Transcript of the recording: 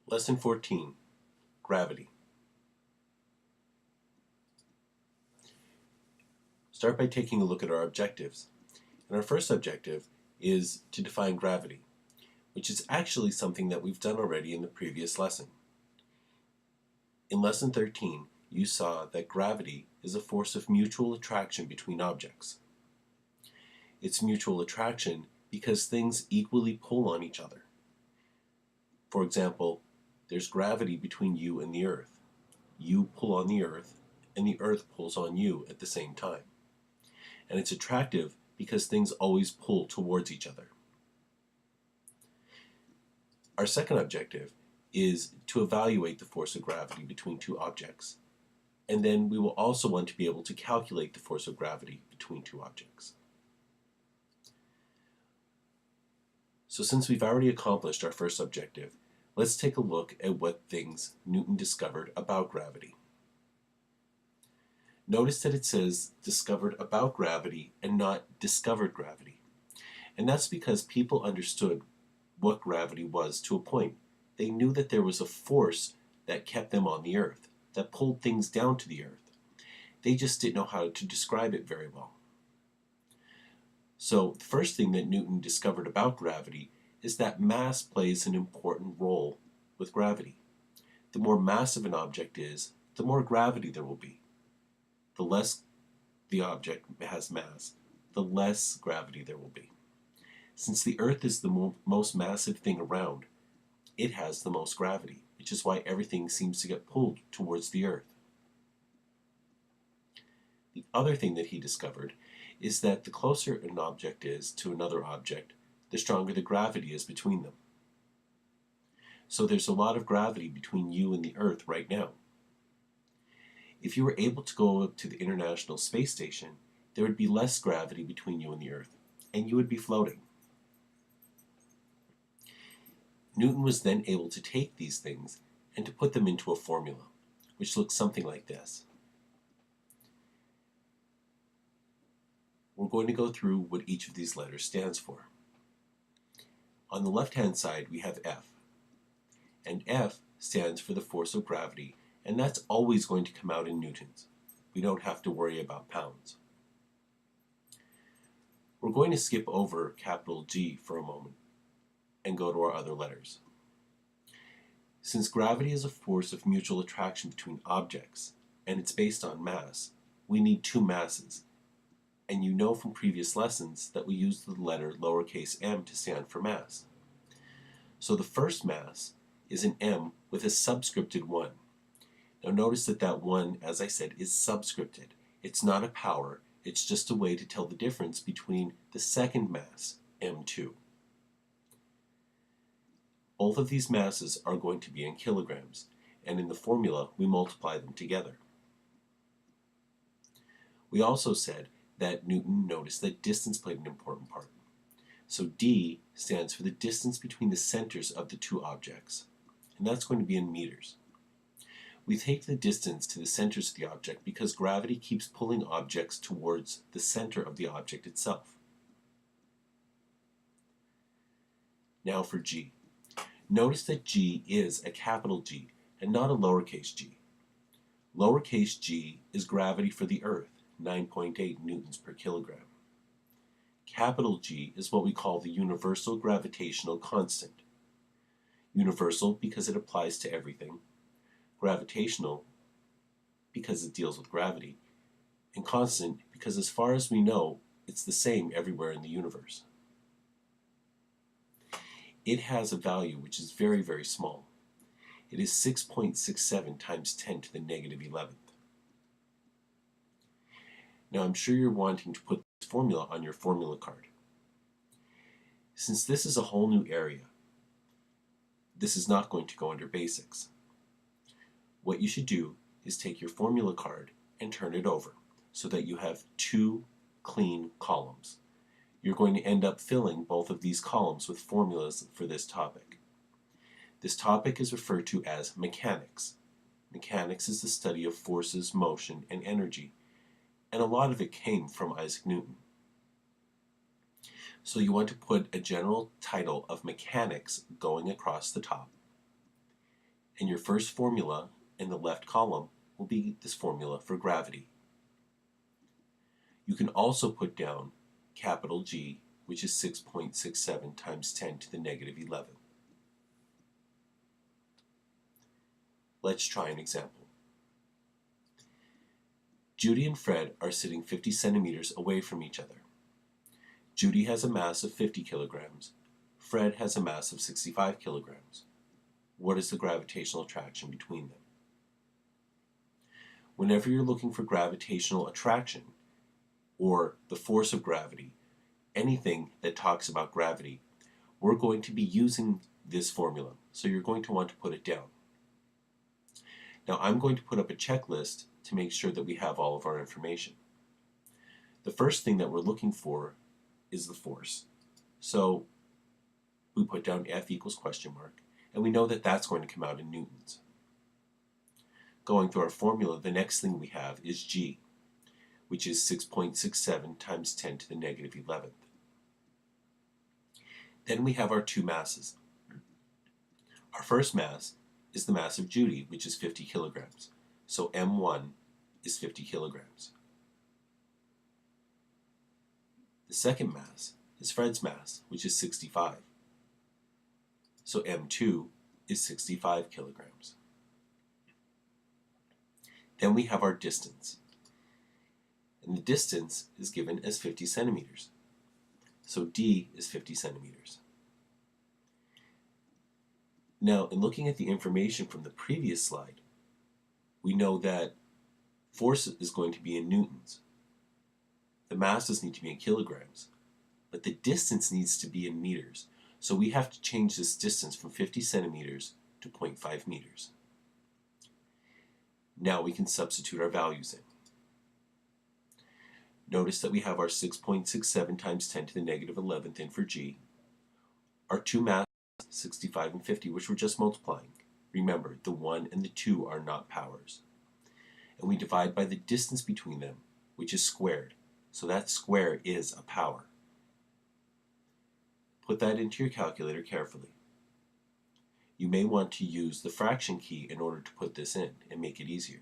Lesson 14, Gravity. Start by taking a look at our objectives. And our first objective is to define gravity, which is actually something that we've done already in the previous lesson. In Lesson 13, you saw that gravity is a force of mutual attraction between objects. It's mutual attraction because things equally pull on each other. For example, there's gravity between you and the earth. You pull on the earth, and the earth pulls on you at the same time. And it's attractive because things always pull towards each other. Our second objective is to evaluate the force of gravity between two objects. And then we will also want to be able to calculate the force of gravity between two objects. So since we've already accomplished our first objective, let's take a look at what things Newton discovered about gravity. Notice that it says discovered about gravity and not discovered gravity. And that's because people understood what gravity was to a point. They knew that there was a force that kept them on the earth, that pulled things down to the earth. They just didn't know how to describe it very well. So the first thing that Newton discovered about gravity is that mass plays an important role with gravity. The more massive an object is, the more gravity there will be. The less the object has mass, the less gravity there will be. Since the Earth is the most massive thing around, it has the most gravity, which is why everything seems to get pulled towards the Earth. The other thing that he discovered is that the closer an object is to another object, the stronger the gravity is between them. So there's a lot of gravity between you and the Earth right now. If you were able to go up to the International Space Station, there would be less gravity between you and the Earth, and you would be floating. Newton was then able to take these things and to put them into a formula, which looks something like this. We're going to go through what each of these letters stands for. On the left-hand side, we have F, and F stands for the force of gravity, and that's always going to come out in newtons. We don't have to worry about pounds. We're going to skip over capital G for a moment and go to our other letters. Since gravity is a force of mutual attraction between objects, and it's based on mass, we need two masses. And you know from previous lessons that we use the letter lowercase m to stand for mass. So the first mass is an m with a subscripted 1. Now notice that that 1, as I said, is subscripted. It's not a power, it's just a way to tell the difference between the second mass, m2. Both of these masses are going to be in kilograms, and in the formula we multiply them together. We also said that Newton noticed that distance played an important part. So d stands for the distance between the centers of the two objects, and that's going to be in meters. We take the distance to the centers of the object because gravity keeps pulling objects towards the center of the object itself. Now for g. Notice that g is a capital G and not a lowercase g. Lowercase g is gravity for the Earth, 9.8 newtons per kilogram. Capital G is what we call the universal gravitational constant. Universal because it applies to everything, gravitational because it deals with gravity, and constant because as far as we know, it's the same everywhere in the universe. It has a value which is very, very small. It is 6.67 times 10 to the negative 11th. Now I'm sure you're wanting to put this formula on your formula card. Since this is a whole new area, this is not going to go under basics. What you should do is take your formula card and turn it over so that you have two clean columns. You're going to end up filling both of these columns with formulas for this topic. This topic is referred to as mechanics. Mechanics is the study of forces, motion, and energy, and a lot of it came from Isaac Newton. So you want to put a general title of mechanics going across the top. And your first formula in the left column will be this formula for gravity. You can also put down capital G, which is 6.67 times 10 to the negative 11. Let's try an example. Judy and Fred are sitting 50 centimeters away from each other. Judy has a mass of 50 kilograms. Fred has a mass of 65 kilograms. What is the gravitational attraction between them? Whenever you're looking for gravitational attraction, or the force of gravity, anything that talks about gravity, we're going to be using this formula, so you're going to want to put it down. Now I'm going to put up a checklist to make sure that we have all of our information. The first thing that we're looking for is the force. So we put down F equals question mark, and we know that that's going to come out in newtons. Going through our formula, the next thing we have is G, which is 6.67 times 10 to the negative 11th. Then we have our two masses. Our first mass is the mass of Judy, which is 50 kilograms. So M1 is 50 kilograms. The second mass is Fred's mass, which is 65. So M2 is 65 kilograms. Then we have our distance. And the distance is given as 50 centimeters. So D is 50 centimeters. Now, in looking at the information from the previous slide, we know that force is going to be in newtons. The masses need to be in kilograms, but the distance needs to be in meters. So we have to change this distance from 50 centimeters to 0.5 meters. Now we can substitute our values in. Notice that we have our 6.67 times 10 to the negative 11th in for G. Our two masses, 65 and 50, which we're just multiplying. Remember, the 1 and the 2 are not powers. And we divide by the distance between them, which is squared. So that square is a power. Put that into your calculator carefully. You may want to use the fraction key in order to put this in and make it easier.